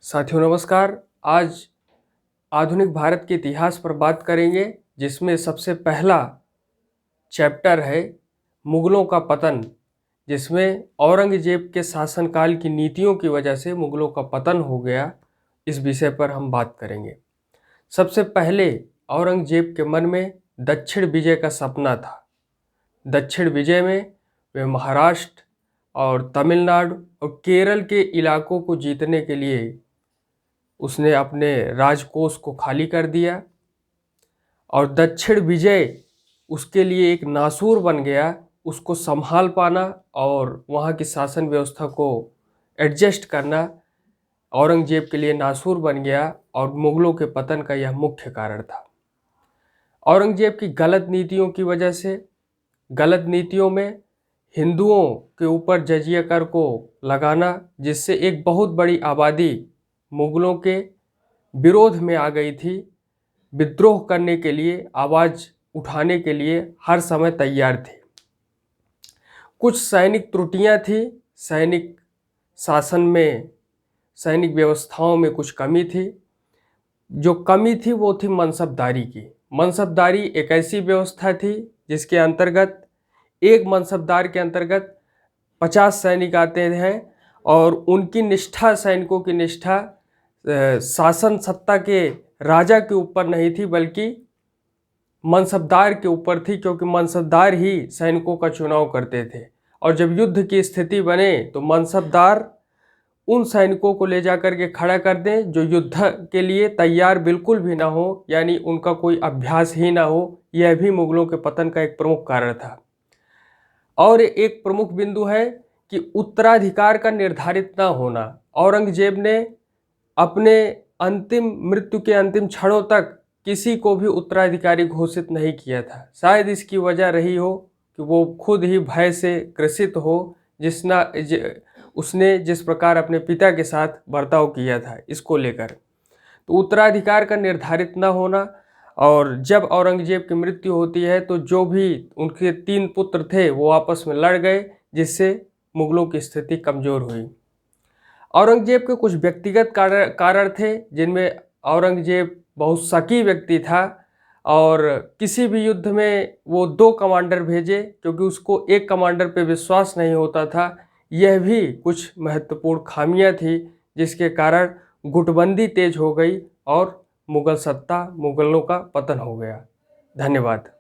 साथियों नमस्कार। आज आधुनिक भारत के इतिहास पर बात करेंगे, जिसमें सबसे पहला चैप्टर है मुगलों का पतन, जिसमें औरंगजेब के शासनकाल की नीतियों की वजह से मुगलों का पतन हो गया। इस विषय पर हम बात करेंगे। सबसे पहले औरंगजेब के मन में दक्षिण विजय का सपना था। दक्षिण विजय में वे महाराष्ट्र और तमिलनाडु और केरल के इलाकों को जीतने के लिए उसने अपने राजकोष को खाली कर दिया और दक्षिण विजय उसके लिए एक नासूर बन गया। उसको संभाल पाना और वहाँ की शासन व्यवस्था को एडजस्ट करना औरंगजेब के लिए नासूर बन गया और मुगलों के पतन का यह मुख्य कारण था। औरंगजेब की गलत नीतियों की वजह से, गलत नीतियों में हिंदुओं के ऊपर जजिया कर को लगाना, जिससे एक बहुत बड़ी आबादी मुगलों के विरोध में आ गई थी, विद्रोह करने के लिए, आवाज़ उठाने के लिए हर समय तैयार थी। कुछ सैनिक त्रुटियां थी, सैनिक शासन में, सैनिक व्यवस्थाओं में कुछ कमी थी। जो कमी थी वो थी मनसबदारी की। मनसबदारी एक ऐसी व्यवस्था थी जिसके अंतर्गत एक मनसबदार के अंतर्गत 50 सैनिक आते हैं और उनकी निष्ठा, सैनिकों की निष्ठा शासन सत्ता के राजा के ऊपर नहीं थी बल्कि मनसबदार के ऊपर थी, क्योंकि मनसबदार ही सैनिकों का चुनाव करते थे। और जब युद्ध की स्थिति बने तो मनसबदार उन सैनिकों को ले जाकर के खड़ा कर दें जो युद्ध के लिए तैयार बिल्कुल भी ना हो, यानी उनका कोई अभ्यास ही ना हो। यह भी मुगलों के पतन का एक प्रमुख कारण था। और एक प्रमुख बिंदु है कि उत्तराधिकार का निर्धारित ना होना। औरंगजेब ने अपने मृत्यु के अंतिम क्षणों तक किसी को भी उत्तराधिकारी घोषित नहीं किया था। शायद इसकी वजह रही हो कि वो खुद ही भय से ग्रसित हो, उसने जिस प्रकार अपने पिता के साथ बर्ताव किया था इसको लेकर। तो उत्तराधिकार का निर्धारित न होना, और जब औरंगजेब की मृत्यु होती है तो जो भी उनके 3 पुत्र थे वो आपस में लड़ गए, जिससे मुगलों की स्थिति कमज़ोर हुई। औरंगजेब के कुछ व्यक्तिगत कारण थे, जिनमें औरंगजेब बहुत शकी व्यक्ति था और किसी भी युद्ध में वो 2 कमांडर भेजे, क्योंकि उसको एक कमांडर पे विश्वास नहीं होता था। यह भी कुछ महत्वपूर्ण खामियां थी, जिसके कारण गुटबंदी तेज हो गई और मुगलों का पतन हो गया। धन्यवाद।